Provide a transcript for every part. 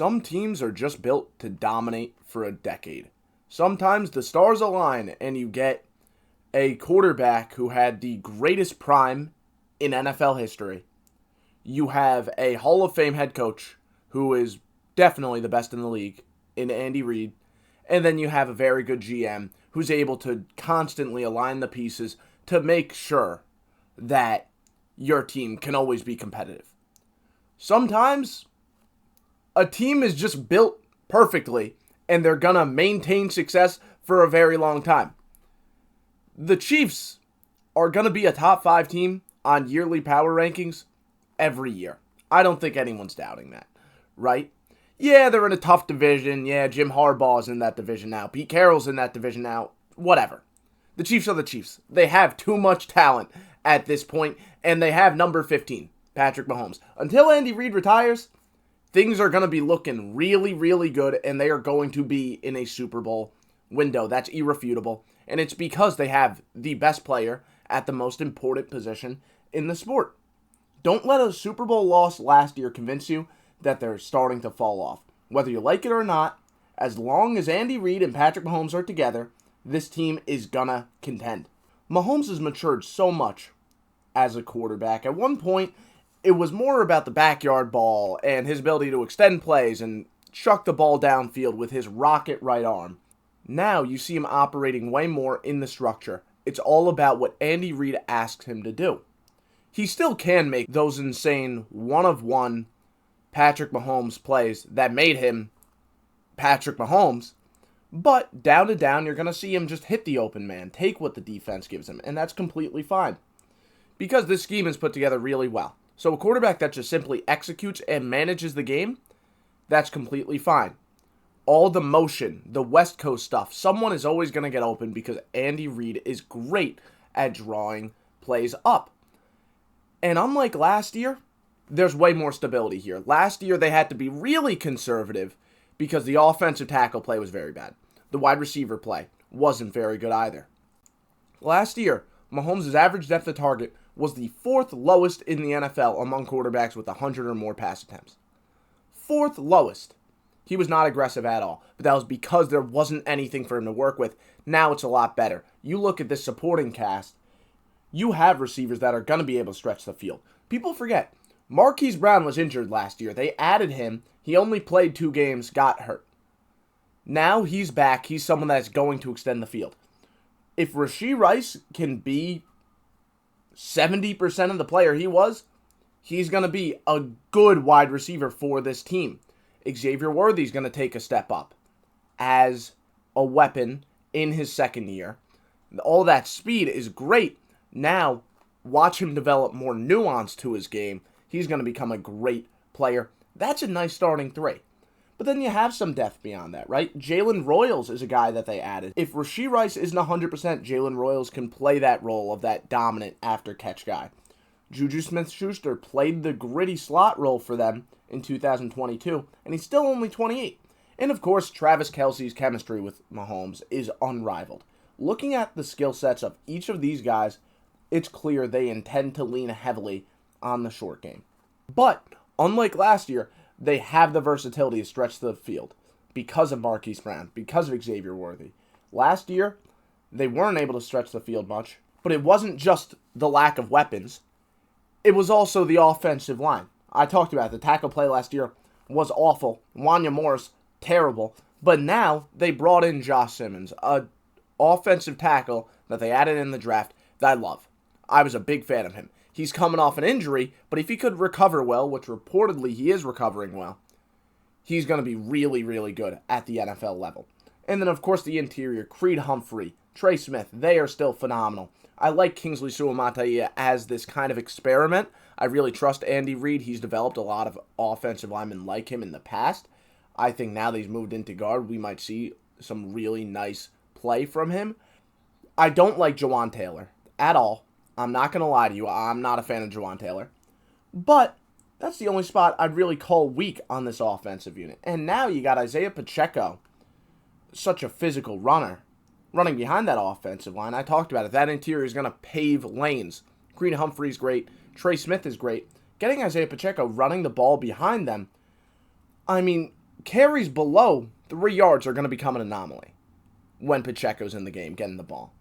Some teams are just built to dominate for a decade. Sometimes the stars align and you get a quarterback who had the greatest prime in NFL history. You have a Hall of Fame head coach who is definitely the best in the league in Andy Reid. And then you have a very good GM who's able to constantly align the pieces to make sure that your team can always be competitive. Sometimes a team is just built perfectly and they're going to maintain success for a very long time. The Chiefs are going to be a top 5 team on yearly power rankings every year. I don't think anyone's doubting that, right? Yeah, they're in a tough division. Yeah, Jim Harbaugh's in that division now. Pete Carroll's in that division now. Whatever. The Chiefs are the Chiefs. They have too much talent at this point, and they have number 15, Patrick Mahomes. Until Andy Reid retires, things are going to be looking really, really good, and they are going to be in a Super Bowl window. That's irrefutable, and it's because they have the best player at the most important position in the sport. Don't let a Super Bowl loss last year convince you that they're starting to fall off. Whether you like it or not, as long as Andy Reid and Patrick Mahomes are together, this team is gonna contend. Mahomes has matured so much as a quarterback. At one point, it was more about the backyard ball and his ability to extend plays and chuck the ball downfield with his rocket right arm. Now you see him operating way more in the structure. It's all about what Andy Reid asks him to do. He still can make those insane one-of-one Patrick Mahomes plays that made him Patrick Mahomes, but down to down, you're going to see him just hit the open man, take what the defense gives him, and that's completely fine because this scheme is put together really well. So a quarterback that just simply executes and manages the game, that's completely fine. All the motion, the West Coast stuff, someone is always going to get open because Andy Reid is great at drawing plays up. And unlike last year, there's way more stability here. Last year, they had to be really conservative because the offensive tackle play was very bad. The wide receiver play wasn't very good either. Last year, Mahomes' average depth of target was the 4th lowest in the NFL among quarterbacks with 100 or more pass attempts. 4th lowest. He was not aggressive at all, but that was because there wasn't anything for him to work with. Now it's a lot better. You look at this supporting cast, you have receivers that are going to be able to stretch the field. People forget, Marquise Brown was injured last year. They added him. He only played 2 games, got hurt. Now he's back. He's someone that's going to extend the field. If Rashee Rice can be 70% of the player he was, he's going to be a good wide receiver for this team. Xavier Worthy's going to take a step up as a weapon in his second year. All that speed is great. Now, watch him develop more nuance to his game. He's going to become a great player. That's a nice starting 3. But then you have some depth beyond that, right? Jalen Royals is a guy that they added. If Rashee Rice isn't 100%, Jalen Royals can play that role of that dominant after-catch guy. Juju Smith-Schuster played the gritty slot role for them in 2022, and he's still only 28. And of course, Travis Kelce's chemistry with Mahomes is unrivaled. Looking at the skill sets of each of these guys, it's clear they intend to lean heavily on the short game. But, unlike last year, they have the versatility to stretch the field because of Marquise Brown, because of Xavier Worthy. Last year, they weren't able to stretch the field much, but it wasn't just the lack of weapons. It was also the offensive line. I talked about it. The tackle play last year was awful. Wanya Morris, terrible. But now they brought in Josh Simmons, an offensive tackle that they added in the draft that I love. I was a big fan of him. He's coming off an injury, but if he could recover well, which reportedly he is recovering well, he's going to be really, really good at the NFL level. And then, of course, the interior, Creed Humphrey, Trey Smith, they are still phenomenal. I like Kingsley Suamataia as this kind of experiment. I really trust Andy Reid. He's developed a lot of offensive linemen like him in the past. I think now that he's moved into guard, we might see some really nice play from him. I don't like Jawan Taylor at all. I'm not going to lie to you. I'm not a fan of Jawan Taylor. But that's the only spot I'd really call weak on this offensive unit. And now you got Isaiah Pacheco, such a physical runner, running behind that offensive line. I talked about it. That interior is going to pave lanes. Creed Humphrey's great. Trey Smith is great. Getting Isaiah Pacheco running the ball behind them, I mean, carries below 3 yards are going to become an anomaly when Pacheco's in the game getting the ball.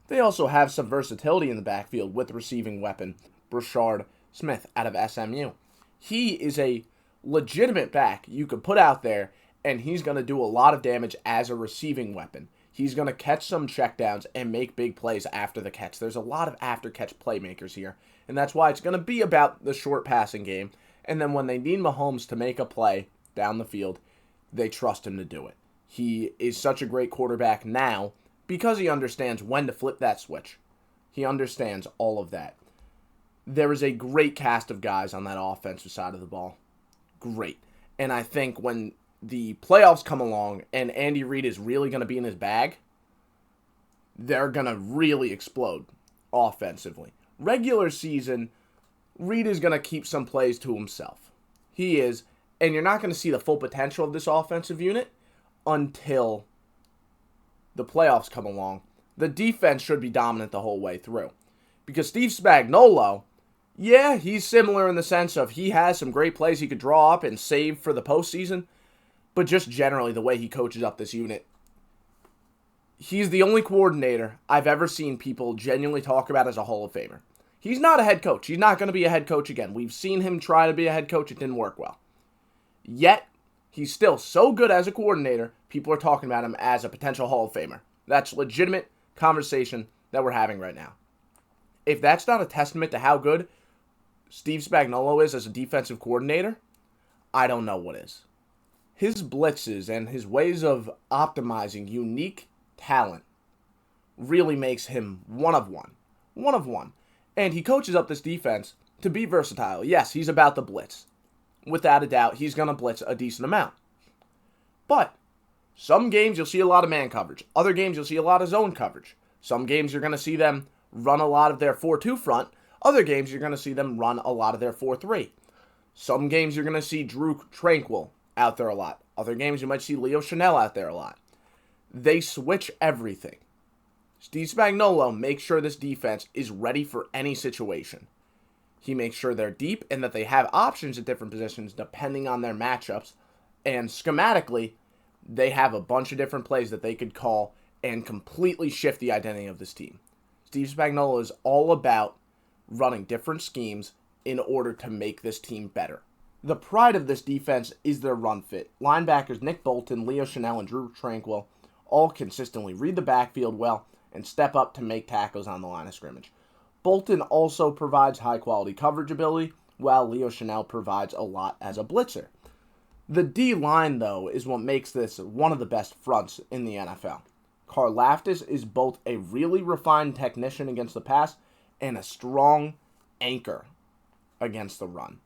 They also have some versatility in the backfield with receiving weapon Brashard Smith out of SMU. He is a legitimate back you could put out there, and he's going to do a lot of damage as a receiving weapon. He's going to catch some checkdowns and make big plays after the catch. There's a lot of after-catch playmakers here, and that's why it's going to be about the short passing game. And then when they need Mahomes to make a play down the field, they trust him to do it. He is such a great quarterback now because he understands when to flip that switch. He understands all of that. There is a great cast of guys on that offensive side of the ball. Great. And I think when the playoffs come along and Andy Reid is really going to be in his bag, they're going to really explode offensively. Regular season, Reid is going to keep some plays to himself. He is, and you're not going to see the full potential of this offensive unit until the playoffs come along. The defense should be dominant the whole way through. Because Steve Spagnuolo, yeah, he's similar in the sense of he has some great plays he could draw up and save for the postseason, but just generally the way he coaches up this unit, he's the only coordinator I've ever seen people genuinely talk about as a Hall of Famer. He's not a head coach. He's not going to be a head coach again. We've seen him try to be a head coach. It didn't work well. Yet, he's still so good as a coordinator, people are talking about him as a potential Hall of Famer. That's legitimate conversation that we're having right now. If that's not a testament to how good Steve Spagnuolo is as a defensive coordinator, I don't know what is. His blitzes and his ways of optimizing unique talent really makes him one of one. One of one. And he coaches up this defense to be versatile. Yes, he's about the blitz. Without a doubt, he's going to blitz a decent amount. But some games you'll see a lot of man coverage. Other games you'll see a lot of zone coverage. Some games you're going to see them run a lot of their 4-2 front. Other games you're going to see them run a lot of their 4-3. Some games you're going to see Drew Tranquil out there a lot. Other games you might see Leo Chanel out there a lot. They switch everything. Steve Spagnuolo makes sure this defense is ready for any situation. He makes sure they're deep and that they have options at different positions depending on their matchups. And schematically, they have a bunch of different plays that they could call and completely shift the identity of this team. Steve Spagnuolo is all about running different schemes in order to make this team better. The pride of this defense is their run fit. Linebackers Nick Bolton, Leo Chanel, and Drew Tranquil all consistently read the backfield well and step up to make tackles on the line of scrimmage. Bolton also provides high-quality coverage ability, while Leo Chanel provides a lot as a blitzer. The D-line, though, is what makes this one of the best fronts in the NFL. Karlaftis is both a really refined technician against the pass and a strong anchor against the run.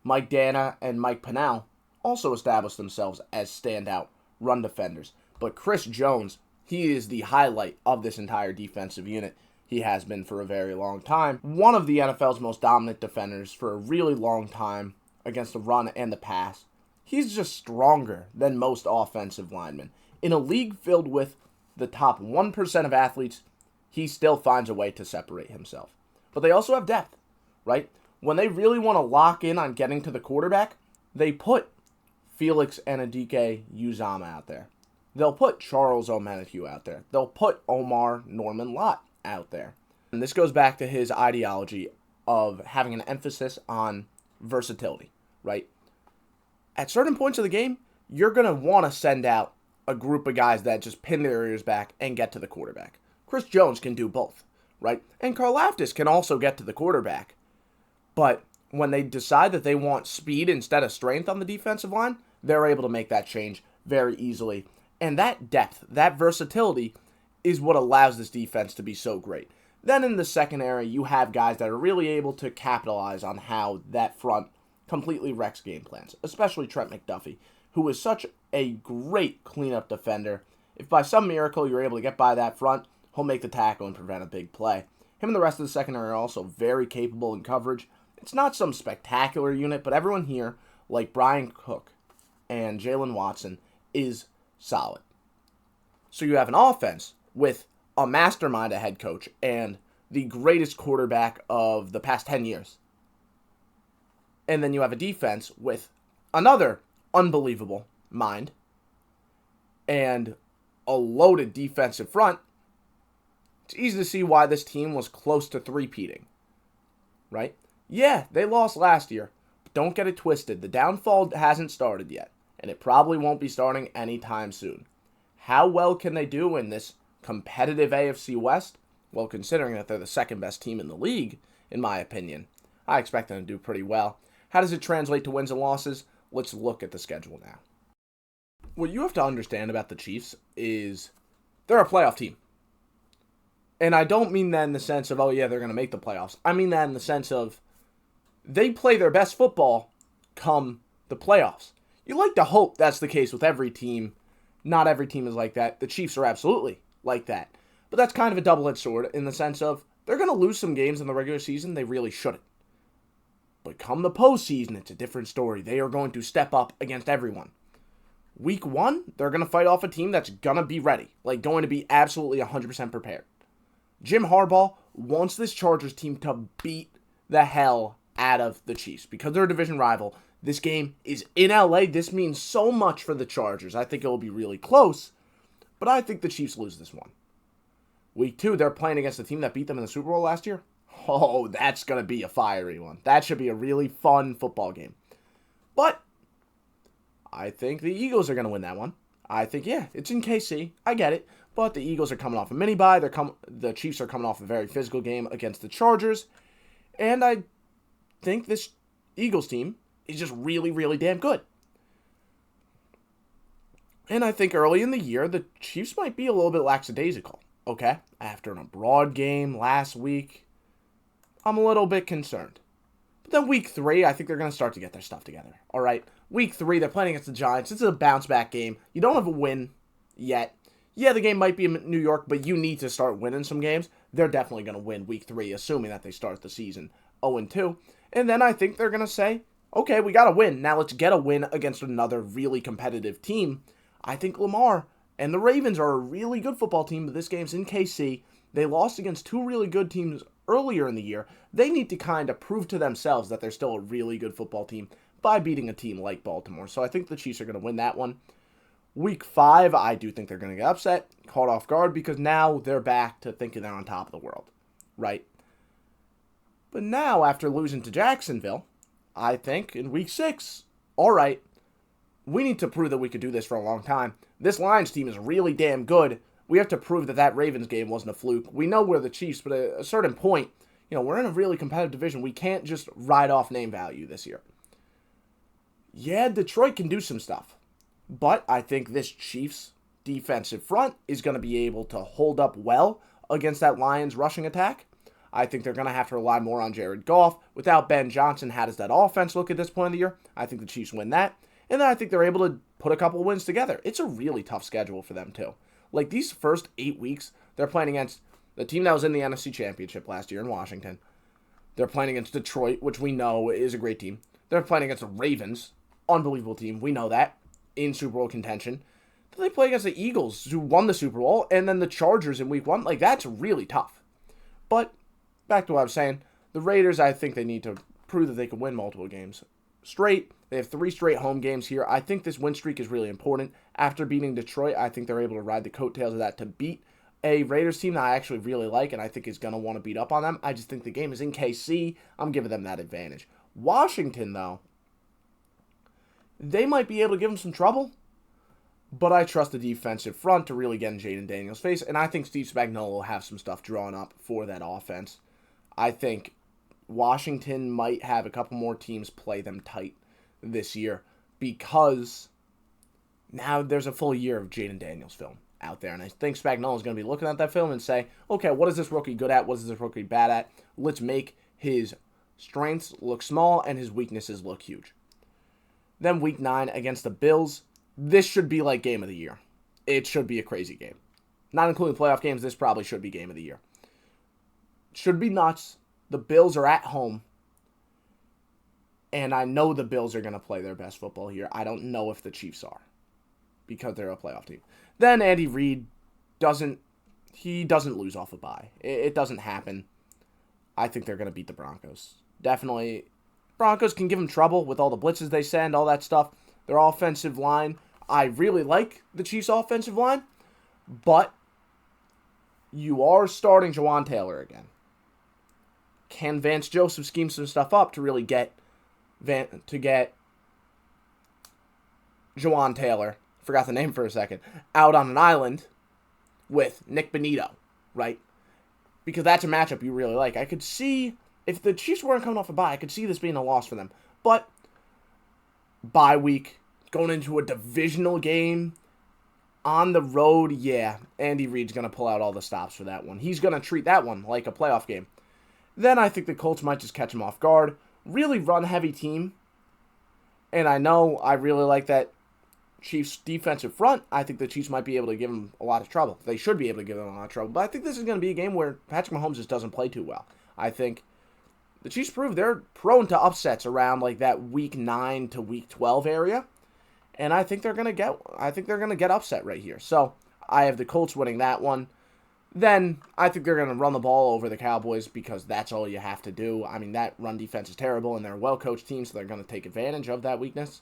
Mike Dana and Mike Pennell also established themselves as standout run defenders. But Chris Jones, he is the highlight of this entire defensive unit. He has been for a very long time. One of the NFL's most dominant defenders for a really long time against the run and the pass. He's just stronger than most offensive linemen. In a league filled with the top 1% of athletes, he still finds a way to separate himself. But they also have depth, right? When they really want to lock in on getting to the quarterback, they put Felix Anadike Uzama out there. They'll put Charles Omenihu out there. They'll put Omar Norman Lott out there. And this goes back to his ideology of having an emphasis on versatility, right? At certain points of the game, you're going to want to send out a group of guys that just pin their ears back and get to the quarterback. Chris Jones can do both, right? And Karlaftis can also get to the quarterback. But when they decide that they want speed instead of strength on the defensive line, they're able to make that change very easily. And that depth, that versatility, is what allows this defense to be so great. Then in the secondary, you have guys that are really able to capitalize on how that front completely wrecks game plans, especially Trent McDuffie, who is such a great cleanup defender. If by some miracle you're able to get by that front, he'll make the tackle and prevent a big play. Him and the rest of the secondary are also very capable in coverage. It's not some spectacular unit, but everyone here, like Brian Cook and Jalen Watson, is solid. So you have an offense with a mastermind at head coach and the greatest quarterback of the past 10 years. And then you have a defense with another unbelievable mind and a loaded defensive front, it's easy to see why this team was close to three-peating, right? Yeah, they lost last year, but don't get it twisted. The downfall hasn't started yet, and it probably won't be starting anytime soon. How well can they do in this competitive AFC West? Well, considering that they're the second best team in the league, in my opinion, I expect them to do pretty well. How does it translate to wins and losses? Let's look at the schedule now. What you have to understand about the Chiefs is they're a playoff team. And I don't mean that in the sense of, oh yeah, they're going to make the playoffs. I mean that in the sense of they play their best football come the playoffs. You like to hope that's the case with every team. Not every team is like that. The Chiefs are absolutely like that. But that's kind of a double-edged sword in the sense of they're going to lose some games in the regular season they really shouldn't. But come the postseason, it's a different story. They are going to step up against everyone. Week 1, they're going to fight off a team that's going to be ready. Like, going to be absolutely 100% prepared. Jim Harbaugh wants this Chargers team to beat the hell out of the Chiefs because they're a division rival. This game is in LA. This means so much for the Chargers. I think it will be really close, but I think the Chiefs lose this one. Week 2, they're playing against the team that beat them in the Super Bowl last year. Oh, that's going to be a fiery one. That should be a really fun football game. But I think the Eagles are going to win that one. I think, yeah, it's in KC. I get it. But the Eagles are coming off a mini-bye. The Chiefs are coming off a very physical game against the Chargers. And I think this Eagles team is just really, really damn good. And I think early in the year, the Chiefs might be a little bit lackadaisical. Okay? After an abroad game last week, I'm a little bit concerned. But then week 3, I think they're going to start to get their stuff together. All right? Week 3, they're playing against the Giants. It's a bounce-back game. You don't have a win yet. Yeah, the game might be in New York, but you need to start winning some games. They're definitely going to win week 3, assuming that they start the season 0-2. And then I think they're going to say, okay, we got to win. Now let's get a win against another really competitive team. I think Lamar and the Ravens are a really good football team, but this game's in KC. They lost against 2 really good teams earlier in the year. They need to kind of prove to themselves that they're still a really good football team by beating a team like Baltimore. So I think the Chiefs are going to win that one. Week 5, I do think they're going to get upset, caught off guard, because now they're back to thinking they're on top of the world, right? But now, after losing to Jacksonville, I think in Week 6, all right, we need to prove that we could do this for a long time. This Lions team is really damn good. We have to prove that that Ravens game wasn't a fluke. We know we're the Chiefs, but at a certain point, we're in a really competitive division. We can't just ride off name value this year. Yeah, Detroit can do some stuff. But I think this Chiefs defensive front is going to be able to hold up well against that Lions rushing attack. I think they're going to have to rely more on Jared Goff. Without Ben Johnson, how does that offense look at this point of the year? I think the Chiefs win that. And then I think they're able to put a couple wins together. It's a really tough schedule for them, too. Like, these first 8 weeks, they're playing against the team that was in the NFC Championship last year in Washington. They're playing against Detroit, which we know is a great team. They're playing against the Ravens, unbelievable team. We know that. In Super Bowl contention. Then they play against the Eagles, who won the Super Bowl, and then the Chargers in Week 1. Like, that's really tough. But, back to what I was saying, the Raiders, I think they need to prove that they can win multiple games straight. They have 3 straight home games here. I think this win streak is really important. After beating Detroit, I think they're able to ride the coattails of that to beat a Raiders team that I actually really like, and I think is going to want to beat up on them. I just think the game is in KC. I'm giving them that advantage. Washington, though, they might be able to give them some trouble, but I trust the defensive front to really get in Jaden Daniels' face, and I think Steve Spagnuolo will have some stuff drawn up for that offense. I think Washington might have a couple more teams play them tight this year because now there's a full year of Jaden Daniels' film out there, and I think Spagnuolo is going to be looking at that film and say, okay, what is this rookie good at? What is this rookie bad at? Let's make his strengths look small and his weaknesses look huge. Then Week 9 against the Bills. This should be like game of the year. It should be a crazy game. Not including playoff games, this probably should be game of the year. Should be nuts. The Bills are at home. And I know the Bills are going to play their best football here. I don't know if the Chiefs are. Because they're a playoff team. Then Andy Reid doesn't lose off a bye. It doesn't happen. I think they're going to beat the Broncos. Definitely. Broncos can give them trouble with all the blitzes they send, all that stuff. Their offensive line, I really like the Chiefs' offensive line, but you are starting Jawan Taylor again. Can Vance Joseph scheme some stuff up to really get Jawan Taylor, forgot the name for a second, out on an island with Nick Bonito, right? Because that's a matchup you really like. I could see, if the Chiefs weren't coming off a bye, I could see this being a loss for them. But, bye week, going into a divisional game, on the road, yeah, Andy Reid's going to pull out all the stops for that one. He's going to treat that one like a playoff game. Then I think the Colts might just catch him off guard. Really run-heavy team. And I know I really like that Chiefs defensive front. I think the Chiefs might be able to give them a lot of trouble. They should be able to give them a lot of trouble. But I think this is going to be a game where Patrick Mahomes just doesn't play too well. I think the Chiefs prove they're prone to upsets around like that week 9 to week 12 area. And I think they're going to get upset right here. So, I have the Colts winning that one. Then, I think they're going to run the ball over the Cowboys because that's all you have to do. I mean, that run defense is terrible, and they're a well-coached team, so they're going to take advantage of that weakness.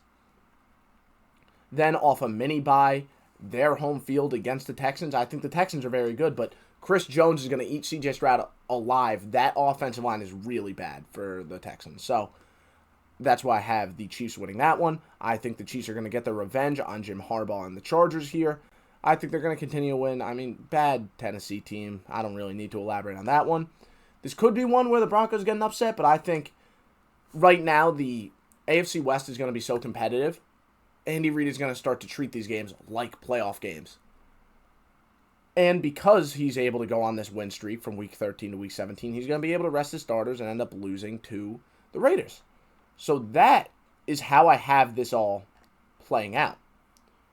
Then, off a mini-bye, their home field against the Texans. I think the Texans are very good, but Chris Jones is going to eat C.J. Stroud alive. That offensive line is really bad for the Texans. So, that's why I have the Chiefs winning that one. I think the Chiefs are going to get their revenge on Jim Harbaugh and the Chargers here. I think they're going to continue to win. I mean, bad Tennessee team. I don't really need to elaborate on that one. This could be one where the Broncos get an upset, but I think right now the AFC West is going to be so competitive. Andy Reid is going to start to treat these games like playoff games. And because he's able to go on this win streak from week 13 to week 17, he's going to be able to rest his starters and end up losing to the Raiders. So that is how I have this all playing out,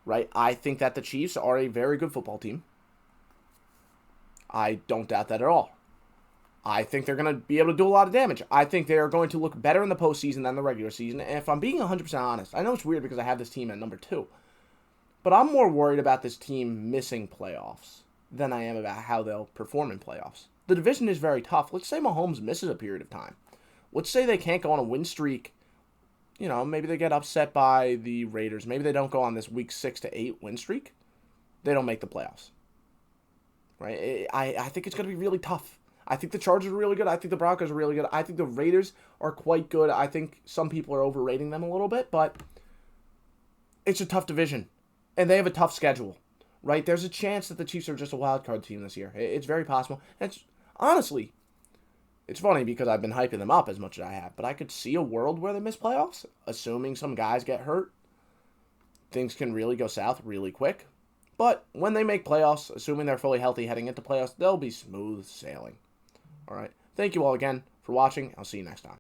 right? I think that the Chiefs are a very good football team. I don't doubt that at all. I think they're going to be able to do a lot of damage. I think they're going to look better in the postseason than the regular season. And if I'm being 100% honest, I know it's weird because I have this team at number 2. But I'm more worried about this team missing playoffs than I am about how they'll perform in playoffs. The division is very tough. Let's say Mahomes misses a period of time. Let's say they can't go on a win streak. You know, maybe they get upset by the Raiders. Maybe they don't go on this week 6 to 8 win streak. They don't make the playoffs. Right? I think it's going to be really tough. I think the Chargers are really good. I think the Broncos are really good. I think the Raiders are quite good. I think some people are overrating them a little bit, but it's a tough division. And they have a tough schedule. Right? There's a chance that the Chiefs are just a wild card team this year. It's very possible. And honestly, it's funny because I've been hyping them up as much as I have, but I could see a world where they miss playoffs, assuming some guys get hurt. Things can really go south really quick. But when they make playoffs, assuming they're fully healthy heading into playoffs, they'll be smooth sailing. All right. Thank you all again for watching. I'll see you next time.